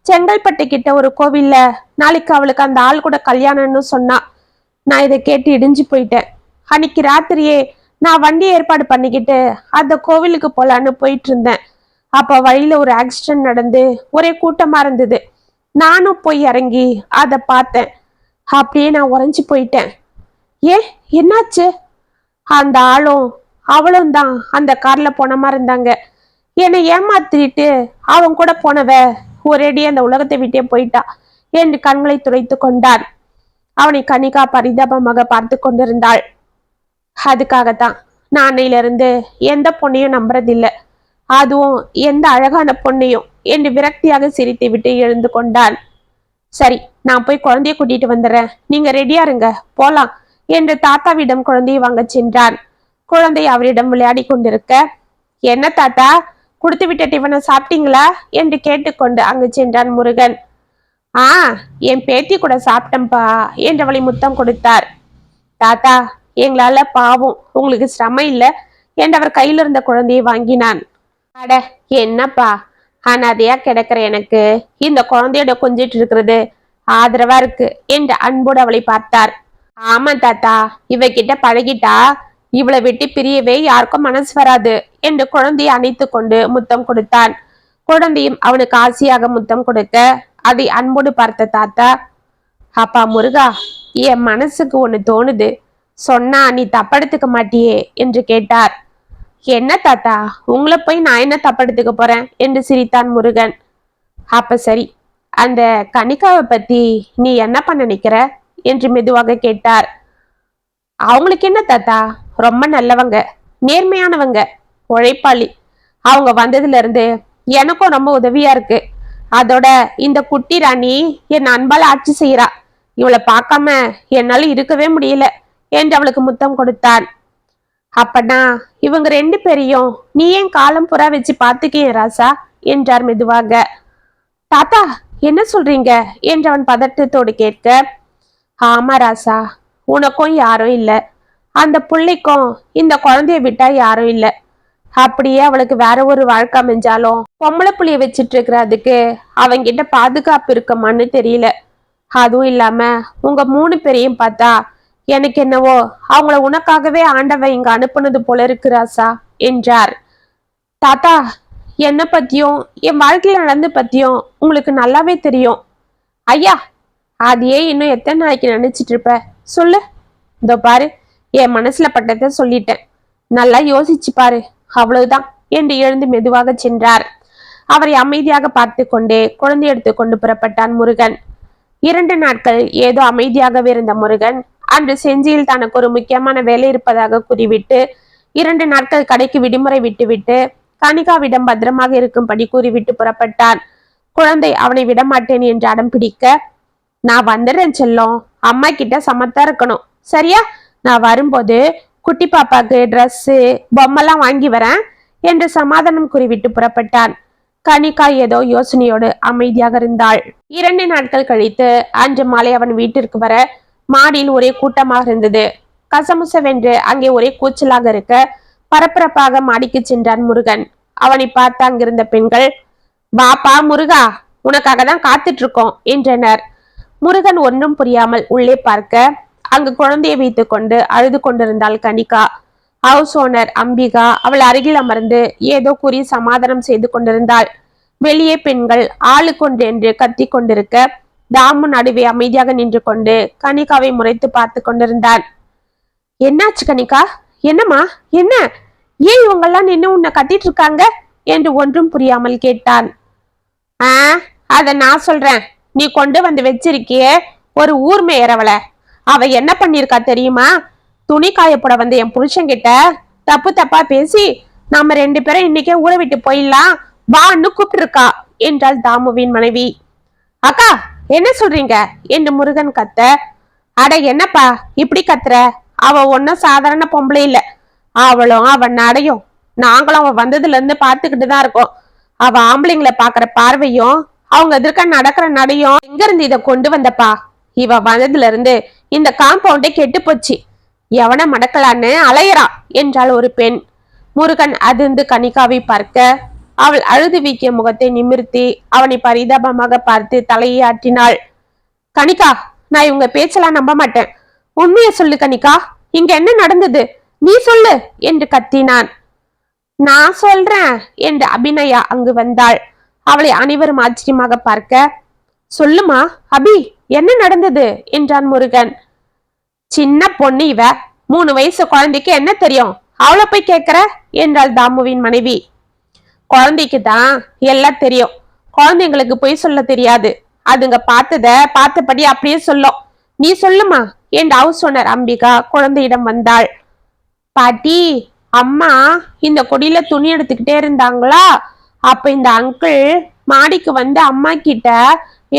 செங்கல்பட்டு கிட்ட ஒரு கோவில்ல நாளைக்கு அவளுக்கு அந்த ஆள் கூட கல்யாணம்னு சொன்னா. நான் இதை கேட்டு இடிஞ்சு போயிட்டேன். அன்னைக்கு ராத்திரியே நான் வண்டி ஏற்பாடு பண்ணிக்கிட்டு அந்த கோவிலுக்கு போலான்னு போயிட்டு இருந்தேன். அப்ப வழியில ஒரு ஆக்சிடென்ட் நடந்து ஒரே கூட்டமா இருந்தது. நானும் போய் இறங்கி அதை பார்த்தேன். அப்படியே நான் உறைஞ்சு போயிட்டேன். ஏன், என்னாச்சு? அந்த ஆளும் அவளும் தான் அந்த கார்ல போன மாதிரி இருந்தாங்க. என்னை ஏமாத்திட்டு அவன் கூட போனவ ஒரேடி அந்த உலகத்தை விட்டே போயிட்டா என்று கண்களை துடைத்து கொண்டான். அவனை கனிகா பரிதாபமாக பார்த்து கொண்டிருந்தாள். அதுக்காகத்தான் நான் அன்னையிலிருந்து எந்த பொண்ணையும் நம்புறதில்லை, அதுவும் எந்த அழகான பொண்ணையும் என்று விரக்தியாக சிரித்து விட்டு எழுந்து கொண்டான். சரி, நான் போய் குழந்தைய கூட்டிட்டு வந்துடுறேன், நீங்க ரெடியா இருங்க, போலாம் என்று தாத்தாவிடம் குழந்தையை வாங்க சென்றான். குழந்தை அவரிடம் விளையாடி கொண்டிருக்க, என்ன தாத்தா, கொடுத்து விட்ட டிஃபனை சாப்பிட்டீங்களா என்று கேட்டுக்கொண்டு அங்கு சென்றான் முருகன். என் பேத்தி கூட சாப்பிட்டம்பா என்று அவளை முத்தம் கொடுத்தார். தாத்தா, எங்களால பாவம், உங்களுக்கு சிரமம் இல்லை என்று அவர் கையில் இருந்த குழந்தையை வாங்கினான். அட என்னப்பா, அனாதையா கிடக்கிற எனக்கு இந்த குழந்தையோட கொஞ்சிட்டு இருக்கிறது ஆதரவா இருக்கு என்று அன்போடு அவளை பார்த்தார். ஆமா தாத்தா, இவகிட்ட பழகிட்டா இவளை விட்டு பிரியவே யாருக்கும் மனசு வராது என்று குழந்தையை அணைத்து கொண்டு முத்தம் கொடுத்தான். குழந்தையும் அவனுக்கு ஆசையாக முத்தம் கொடுக்க அதை அன்போடு பார்த்த தாத்தா, அப்பா முருகா, என் மனசுக்கு ஒண்ணு தோணுது, சொன்னா நீ தப்படுத்துக்க மாட்டியே என்று கேட்டார். என்ன தாத்தா, உங்களை போய் நான் என்ன தப்படுத்துக்க போறேன் என்று சிரித்தான் முருகன். அப்ப சரி, அந்த கனிகாவை பத்தி நீ என்ன பண்ண நினைக்கிற என்று மெதுவாக கேட்டார். அவங்களுக்கு என்ன தாத்தா, ரொம்ப நல்லவங்க, நேர்மையானவங்க, உழைப்பாளி. அவங்க வந்ததுல இருந்து எனக்கும் ரொம்ப உதவியா இருக்கு. அதோட இந்த குட்டி ராணி என் அன்பால் ஆட்சி செய்யறா, இவளை பார்க்காம என்னால இருக்கவே முடியல என்று அவளுக்கு முத்தம் கொடுத்தான். அப்பனா இவங்க ரெண்டு பேரையும் நீ ஏன் காலம் புறா வச்சு பார்த்துக்கே ராசா என்றார் மெதுவாக. தாத்தா, என்ன சொல்றீங்க என்று அவன் பதட்டத்தோடு கேட்க, ஆமா ராசா, உனக்கும் யாரும் இல்லை, அந்த பிள்ளைக்கும் இந்த குழந்தைய விட்டா யாரும் இல்லை. அப்படியே அவளுக்கு வேற ஒரு வாழ்க்கை அமைஞ்சாலும் பொம்பளை புள்ளைய வச்சிட்டு இருக்கிறதுக்கு அவங்கிட்ட பாதுகாப்பு இருக்குமான்னு தெரியல. அதுவும் இல்லாம உங்க 3 பேரையும் பார்த்தா எனக்கு என்னவோ அவங்கள உனக்காகவே ஆண்டவன் இங்க அனுப்புனது போல இருக்கு ராசா என்றார். தாத்தா, என்னை பத்தியும் என் வாழ்க்கையில நடந்து பத்தியும் உங்களுக்கு நல்லாவே தெரியும். ஐயா, அதையே இன்னும் எத்தனை நாளைக்கு நினைச்சிட்டு இருப்ப சொல்லு. இதோ பாரு, என் மனசுல பட்டதை சொல்லிட்டேன், நல்லா யோசிச்சு பாரு, அவ்வளவுதான் என்று எழுந்து மெதுவாக சென்றார். அவரை அமைதியாக பார்த்து கொண்டே குழந்தை எடுத்து கொண்டு புறப்பட்டான் முருகன். 2 நாட்கள் ஏதோ அமைதியாகவே இருந்த முருகன் அன்று செஞ்சியில் தனக்கு ஒரு முக்கியமான வேலை இருப்பதாக கூறிவிட்டு 2 நாட்கள் கடைக்கு விடுமுறை விட்டுவிட்டு கனிகாவிடம் பத்திரமாக இருக்கும்படி கூறிவிட்டு புறப்பட்டான். குழந்தை அவனை விடமாட்டேன் என்று அடம் பிடிக்க, நான் வந்துடுறேன் செல்லம், அம்மா கிட்ட சமத்தா இருக்கணும் சரியா, நான் வரும்போது குட்டி பாப்பாக்கு ட்ரெஸ்ஸு பொம்மெல்லாம் வாங்கி வரேன் என்று சமாதானம் கூறிவிட்டு புறப்பட்டான். கனிகா ஏதோ யோசனையோடு அமைதியாக இருந்தாள். 2 நாட்கள் கழித்து அன்று மாலை அவன் வீட்டிற்கு வர மாடியில் ஒரே கூட்டமாக இருந்தது. கசமுசவென்று அங்கே ஒரே கூச்சலாக இருக்க பரபரப்பாக மாடிக்கு சென்றான் முருகன். அவனை பார்த்து அங்கிருந்த பெண்கள், வாப்பா முருகா, உனக்காக தான் காத்துட்டு இருக்கோம் என்றனர். முருகன் ஒன்றும் புரியாமல் உள்ளே பார்க்க அங்கு குழந்தையை வைத்து கொண்டு அழுது கொண்டிருந்தாள் கனிகா. ஹவுஸ் ஓனர் அம்பிகா அவள் அருகில் அமர்ந்து ஏதோ கூறி சமாதானம் செய்து கொண்டிருந்தாள். வெளியே பெண்கள் ஆளுக்கொன்று என்று கத்தி கொண்டிருக்க தாமு நடுவே அமைதியாக நின்று கொண்டு கனிகாவை முறைத்து பார்த்து கொண்டிருந்தான். என்னாச்சு கனிகா, என்னம்மா, என்ன, ஏன் இவங்கெல்லாம் நின்று உன்னை கத்திட்டு இருக்காங்க என்று ஒன்றும் புரியாமல் கேட்டான். அத நான் சொல்றேன், நீ கொண்டு வந்து வச்சிருக்கிய ஒரு ஊர் மேயறவள, அவ என்ன பண்ணிருக்கா தெரியுமா? துணி காயப்பட வந்த என் புருஷன்கிட்ட தப்பு தப்பா பேசி நாம 2 பேரும் இன்னைக்கே ஊரை விட்டு போயிடலாம் வான்னு கூப்பிட்டு இருக்கா என்றாள் தாமுவின் மனைவி. அக்கா, என்ன சொல்றீங்க என்று முருகன் கத்த, அட என்னப்பா இப்படி கத்துற, அவ ஒன்னும் சாதாரண பொம்பளை இல்ல, அவளும் அவன் நடையும் நாங்களும் அவ வந்ததுல இருந்து பார்த்துக்கிட்டு தான் இருக்கோம். அவ ஆம்பளைங்களை பாக்குற பார்வையும் அவங்க எதிர்க்க நடக்கிற நடையும் எங்க இருந்து இதை கொண்டு வந்தப்பா? இவ வந்ததுல இருந்து இந்த காம்பவுண்டே கெட்டு போச்சு, எவனை மடக்கலான்னு அலையறா என்றாள் ஒரு பெண். முருகன் அதிர்ந்து கனிகாவை பார்க்க அவள் அழுது வீக்கிய முகத்தை நிமிர்த்தி அவனை பரிதாபமாக பார்த்து தலையை ஆட்டினாள். கனிகா, நான் இவங்க பேச்செல்லாம் நம்ப மாட்டேன், உண்மையை சொல்லு கனிகா, இங்க என்ன நடந்தது நீ சொல்லு என்று கத்தினான். நான் சொல்றேன் என்று அபிநயா அங்கு வந்தாள். அவளை அனைவரும் ஆச்சரியமாக பார்க்க, சொல்லுமா அபி, என்ன நடந்தது என்றான் முருகன். சின்ன பொண்ணு இவ, 3 வயசு குழந்தைக்கு என்ன தெரியும், அவளை போய் கேக்குற என்றாள் தாமுவின் மனைவி. குழந்தைக்கு தான் எல்லாம் தெரியும், குழந்தைங்களுக்கு போய் சொல்ல தெரியாது. அதுங்க பார்த்தபடி அப்படியே சொல்லும். நீ சொல்லுமா என்று ஹவுஸ் ஓனர் அம்பிகா குழந்தையிடம் வந்தாள். பாட்டி, அம்மா இந்த கொடியில துணி எடுத்துக்கிட்டே இருந்தாங்களா, அப்ப இந்த அங்கிள் மாடிக்கு வந்து அம்மா கிட்ட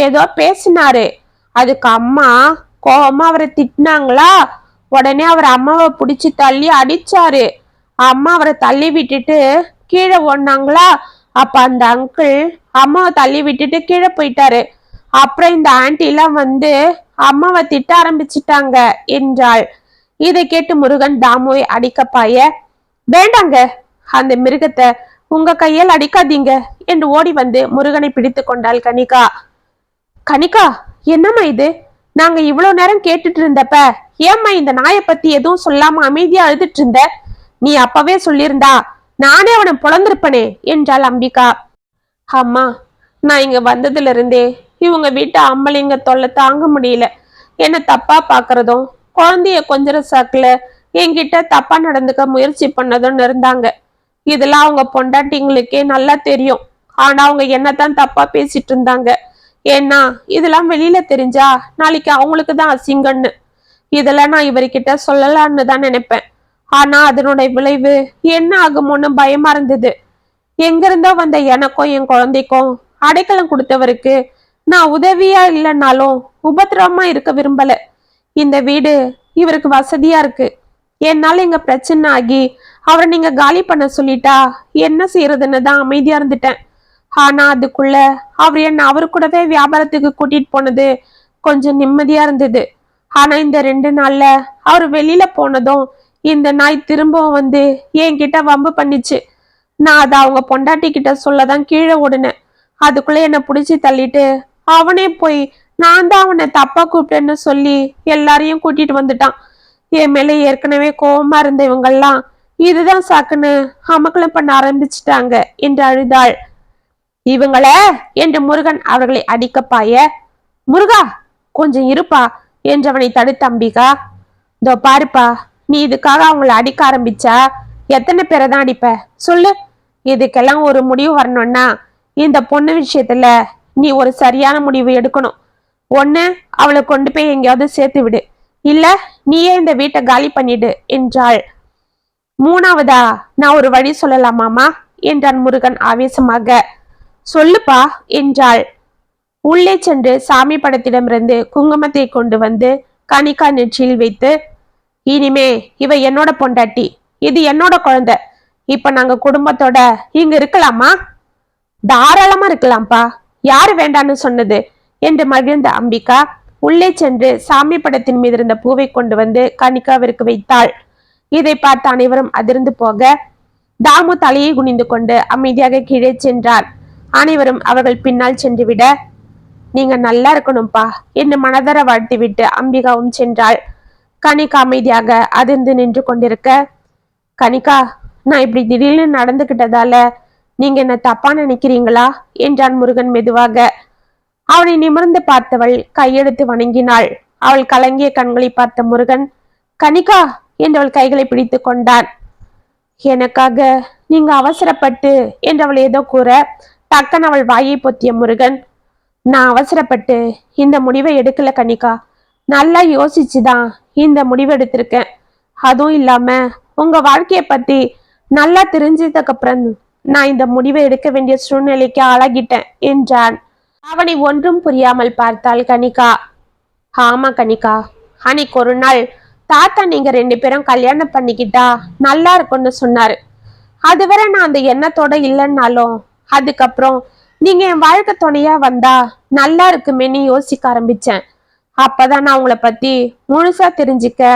ஏதோ பேசினாரு. அதுக்கு அம்மா கோவமா அவரை திட்டினாங்களா, உடனே அவர் அம்மாவை பிடிச்சி தள்ளி அடிச்சாரு. அம்மா அவரை தள்ளி விட்டுட்டு கீழே ஓடினாங்களா, அப்ப அந்த அங்கிள் அம்மாவை தள்ளி விட்டுட்டு கீழே போயிட்டாரு. அப்புறம் இந்த ஆன்டி எல்லாம் வந்து அம்மாவை திட்ட ஆரம்பிச்சிட்டாங்க என்றாள். இதை கேட்டு முருகன் தாமுவை அடிக்க பாய, வேண்டாங்க, அந்த மிருகத்தை உங்க கையால் அடிக்காதீங்க என்று ஓடி வந்து முருகனை பிடித்து கொண்டாள் கனிகா. கனிகா, என்னம்மா இது, நாங்க இவ்வளவு நேரம் கேட்டுட்டு இருந்தப்ப ஏம்மா இந்த நாயை பத்தி எதுவும் சொல்லாம அமைதியா அழுதுட்டு இருந்த? நீ அப்பவே சொல்லியிருந்தா நானே அவனை பொழந்திருப்பனே என்றாள் அம்பிகா. அம்மா, நான் இங்க வந்ததுல இருந்தே இவங்க வீட்டு அம்மளிங்க தொல்லை தாங்க முடியல. என்ன தப்பா பாக்குறதும், குழந்தைய கொஞ்சர சாக்குல என்கிட்ட தப்பா நடந்துக்க முயற்சி பண்ணதும் இருந்தாங்க. இதெல்லாம் அவங்க பொண்டாட்டிங்களுக்கே நல்லா தெரியும். ஆனா அவங்க என்னதான் தப்பா பேசிட்டு இருந்தாங்க. ஏன்னா இதெல்லாம் வெளியில தெரிஞ்சா நாளைக்கு அவங்களுக்கு தான் அசிங்கன்னு. இதெல்லாம் நான் இவர்கிட்ட சொல்லலான்னு தான் நினைப்பேன். ஆனா அதனுடைய விளைவு என்ன ஆகுமோன்னு பயமா இருந்தது. எங்கிருந்தோ வந்த எனக்கும் என் குழந்தைக்கும் அடைக்கலம் கொடுத்தவருக்கு நான் உதவியா இல்லைன்னாலும் உபத்திரவமா இருக்க விரும்பல. இந்த வீடு இவருக்கு வசதியா இருக்கு. என்னால இங்க பிரச்சனை ஆகி அவரை நீங்க காலி பண்ண சொல்லிட்டா என்ன செய்யறதுன்னு தான் அமைதியா இருந்துட்டேன். ஆனா அதுக்குள்ள அவர் என்ன அவரு கூடவே வியாபாரத்துக்கு கூட்டிட்டு போனது கொஞ்சம் நிம்மதியா இருந்தது. ஆனா இந்த 2 நாள்ல அவர் வெளியில போனதும் இந்த நாய் திரும்பவும் வந்து என்கிட்ட வம்பு பண்ணிச்சு. நான் அதை அவங்க பொண்டாட்டி கிட்ட சொல்லதான் கீழே ஓடுனேன். அதுக்குள்ள என்னை பிடிச்சி தள்ளிட்டு அவனே போய் நான் தான் அவனை தப்பா கூப்பிட்டேன்னு சொல்லி எல்லாரையும் கூட்டிட்டு வந்துட்டான். என் மேல ஏற்கனவே கோபமா இருந்த இவங்கெல்லாம் இதுதான் சாக்குன்னு அமக்கலம் பண்ண ஆரம்பிச்சிட்டாங்க என்று அழுதாள். இவங்கள என்று முருகன் அவர்களை அடிக்க பாய, முருகா கொஞ்சம் இருப்பா என்றவனை தடுத்த அம்பிகா. இதோ பாருப்பா, நீ இதுக்காக அவங்கள அடிக்க ஆரம்பிச்சா எத்தனை பேரை தான் அடிப்ப சொல்லு. இதுக்கெல்லாம் ஒரு முடிவு வரணும்னா இந்த பொண்ணு விஷயத்துல நீ ஒரு சரியான முடிவு எடுக்கணும். ஒண்ணு அவளை கொண்டு போய் எங்கேயாவது சேர்த்து விடு, இல்ல நீயே இந்த வீட்டை காலி பண்ணிடு என்றாள். 3வதா நான் ஒரு வழி சொல்லலாமாமா என்றான் முருகன் ஆவேசமாக. சொல்லுப்பா என்றாள். உள்ளே சென்று சாமி படத்திடமிருந்து குங்குமத்தை கொண்டு வந்து கனிகா நெற்றியில் வைத்து, இனிமே இவ என்னோட பொண்டாட்டி, இது என்னோட குழந்தை, இப்ப நாங்க குடும்பத்தோட இங்க இருக்கலாமா? தாராளமா இருக்கலாம்ப்பா, யாரு வேண்டான்னு சொன்னது என்று மகிழ்ந்த அம்பிகா உள்ளே சென்று சாமி படத்தின் மீது இருந்த பூவை கொண்டு வந்து கனிகாவிற்கு வைத்தாள். இதை பார்த்து அனைவரும் அதிர்ந்து போக தாமு தலையை குனிந்து கொண்டு அமைதியாக கீழே சென்றார். அனைவரும் அவர்கள் பின்னால் சென்று விட, நீங்க நல்லா இருக்கணும்பா என்று மனதர வாழ்த்தி விட்டு அம்பிகாவும் சென்றாள். கனிகா அமைதியாக அதிர்ந்து நின்று கொண்டிருக்க, கனிகா, நான் இப்படி திடீர்னு நடந்துகிட்டதால நீங்க என்ன தப்பா நினைக்கிறீங்களா என்றான் முருகன் மெதுவாக. அவனை நிமிர்ந்து பார்த்தவள் கையெடுத்து வணங்கினாள். அவள் கலங்கிய கண்களை பார்த்த முருகன், கனிகா என்றவள் கைகளை பிடித்து கொண்டான். எனக்காக நீங்க அவசரப்பட்டு என்றவள் ஏதோ கூற டக்கன் அவள் வாயை பொத்திய முருகன், நான் அவசரப்பட்டு இந்த முடிவை எடுக்கல கனிகா, நல்லா யோசிச்சுதான் இந்த முடிவு எடுத்திருக்கேன். அதுவும் இல்லாம உங்க வாழ்க்கைய பத்தி நல்லா தெரிஞ்சதுக்கு அப்புறம் நான் இந்த முடிவை எடுக்க வேண்டிய சூழ்நிலைக்கு ஆளாகிட்டேன் என்றான். அவனை ஒன்றும் புரியாமல் பார்த்தாள் கனிகா. ஆமா கனிகா, அன்னைக்கு ஒரு நாள் தாத்தா நீங்க 2 பேரும் கல்யாணம் பண்ணிக்கிட்டா நல்லா இருக்கும்னு சொன்னாரு. அதுவரை நான் அந்த எண்ணத்தோட இல்லைன்னாலும் அதுக்கப்புறம் நீங்க என் வாழ்க்கை துணையா வந்தா நல்லா இருக்குமேன்னு யோசிக்க ஆரம்பிச்சேன். அப்பதான் நான் உங்களை பத்தி முழுசா தெரிஞ்சுக்க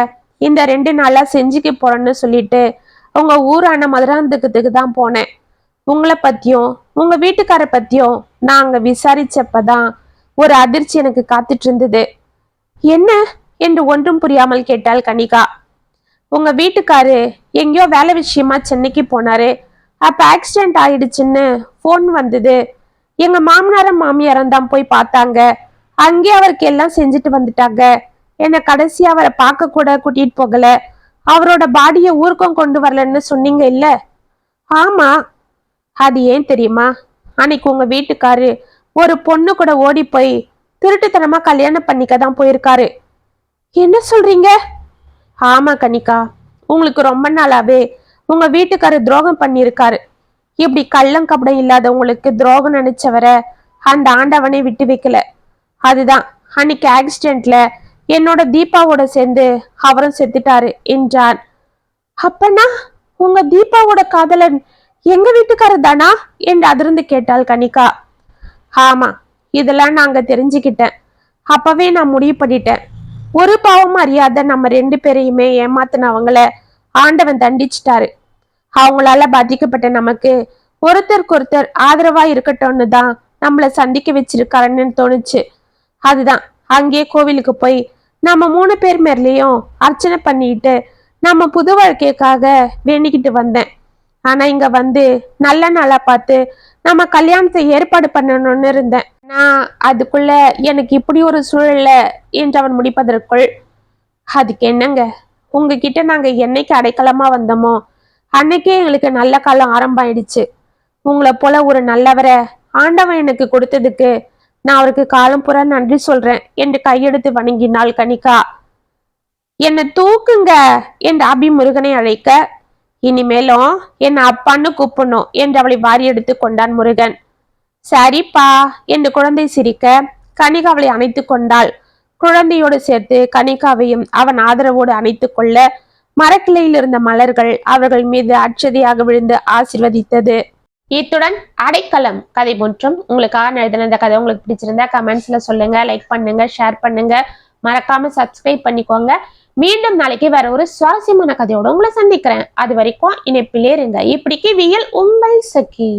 இந்த 2 நாளா செஞ்சுக்க போறேன்னு சொல்லிட்டு உங்க ஊரான மதுராந்தகத்துக்கு தான் போனேன். உங்களை பத்தியும் உங்க வீட்டுக்கார பத்தியும் நான் அங்க விசாரிச்சப்பதான் ஒரு அதிர்ச்சி எனக்கு காத்துட்டு இருந்தது. என்ன என்று ஒன்றும் புரியாமல் கேட்டாள் கனிகா. உங்க வீட்டுக்காரு எங்கேயோ வேலை விஷயமா சென்னைக்கு போனாரு. அப்ப ஆக்சிடென்ட் ஆயிடுச்சுன்னு போன் வந்தது. எங்க மாமனாரும் மாமியாரும் தான் போய் பார்த்தாங்க. அங்கே அவருக்கு எல்லாம் செஞ்சுட்டு வந்துட்டாங்க. என்னை கடைசியா அவரை பார்க்க கூட கூட்டிட்டு போகல, அவரோட பாடியை ஊருக்கும் கொண்டு வரலன்னு சொன்னீங்க இல்ல? ஆமா. அது ஏன் தெரியுமா? அன்னைக்கு உங்க வீட்டுக்காரு ஒரு பொண்ணு கூட ஓடி போய் திருட்டுத்தனமா கல்யாணம் பண்ணிக்க தான் போயிருக்காரு. என்ன சொல்றீங்க? ஆமா கனிகா, உங்களுக்கு ரொம்ப நாளாவே உங்க வீட்டுக்காரர் துரோகம் பண்ணியிருக்காரு. இப்படி கள்ளம் கபடம் இல்லாதவங்களுக்கு துரோகம் நினைச்சவரை அந்த ஆண்டவனை விட்டு வைக்கல. அதுதான் அன்னைக்கு ஆக்சிடென்ட்ல என்னோட தீபாவோட சேர்ந்து அவரும் செத்துட்டாரு என்றான். அப்பனா உங்க தீபாவோட காதலன் எங்க வீட்டுக்காரர் தானா என்று அதிர்ந்து கேட்டாள் கனிகா. ஆமா, இதெல்லாம் நாங்க தெரிஞ்சுக்கிட்டேன். அப்பவே நான் முடிவு பண்ணிட்டேன். ஒரு பாவமும் அறியாத நம்ம 2 பேரையுமே ஏமாத்தினவங்கள ஆண்டவன் தண்டிச்சிட்டாரு. அவங்களால பாதிக்கப்பட்ட நமக்கு ஒருத்தருக்கு ஆதரவா இருக்கட்டும்னு தான் நம்மள சந்திக்க வச்சிருக்காருன்னு தோணுச்சு. அதுதான் அங்கே கோவிலுக்கு போய் நம்ம 3 பேர் மேலேயும் அர்ச்சனை பண்ணிட்டு நம்ம புது வாழ்க்கைக்காக வேண்டிக்கிட்டு வந்தேன். ஆனா இங்க வந்து நல்ல நாளா பார்த்து நம்ம கல்யாணத்தை ஏற்பாடு பண்ணணும்னு இருந்தேன். நான் அதுக்குள்ள எனக்கு இப்படி ஒரு சூழல்ல என்று அவன் முடிப்பதற்குள், அதுக்கு என்னங்க, உங்ககிட்ட நாங்க என்னைக்கு அடைக்கலமா வந்தோமோ அன்னைக்கே எங்களுக்கு நல்ல காலம் ஆரம்பம் ஆயிடுச்சு. உங்களை போல ஒரு நல்லவரை ஆண்டவன் எனக்கு கொடுத்ததுக்கு நான் அவருக்கு காலம் புற நன்றி சொல்றேன் என்று கையெடுத்து வணங்கினாள் கனிகா. என்னை தூக்குங்க என்று அபி முருகனை அழைக்க, இனிமேலும் என்ன அப்பான்னு கூப்பிடணும் என்று அவளை வாரி எடுத்து கொண்டான் முருகன். சரிப்பா என்று குழந்தை சிரிக்க கனிகா அவளை அணைத்து கொண்டாள். குழந்தையோடு சேர்த்து கனிகாவையும் அவன் ஆதரவோடு அணைத்து கொள்ள மரக்கிளையில் இருந்த மலர்கள் அவர்கள் மீது அச்சதியாக விழுந்து ஆசிர்வதித்தது. இத்துடன் அடைக்கலம் கதை போன்றும் உங்களுக்காக எழுதின இந்த கதை உங்களுக்கு பிடிச்சிருந்தா கமெண்ட்ஸ்ல சொல்லுங்க, லைக் பண்ணுங்க, ஷேர் பண்ணுங்க, மறக்காம சப்ஸ்கிரைப் பண்ணிக்கோங்க. மீண்டும் நாளைக்கு வேற ஒரு சுவாரஸ்யமான கதையோட உங்களை சந்திக்கிறேன். அது வரைக்கும் இணைப்பிலே இருங்க. இப்படிக்கு வியல் உங்கள் சகி.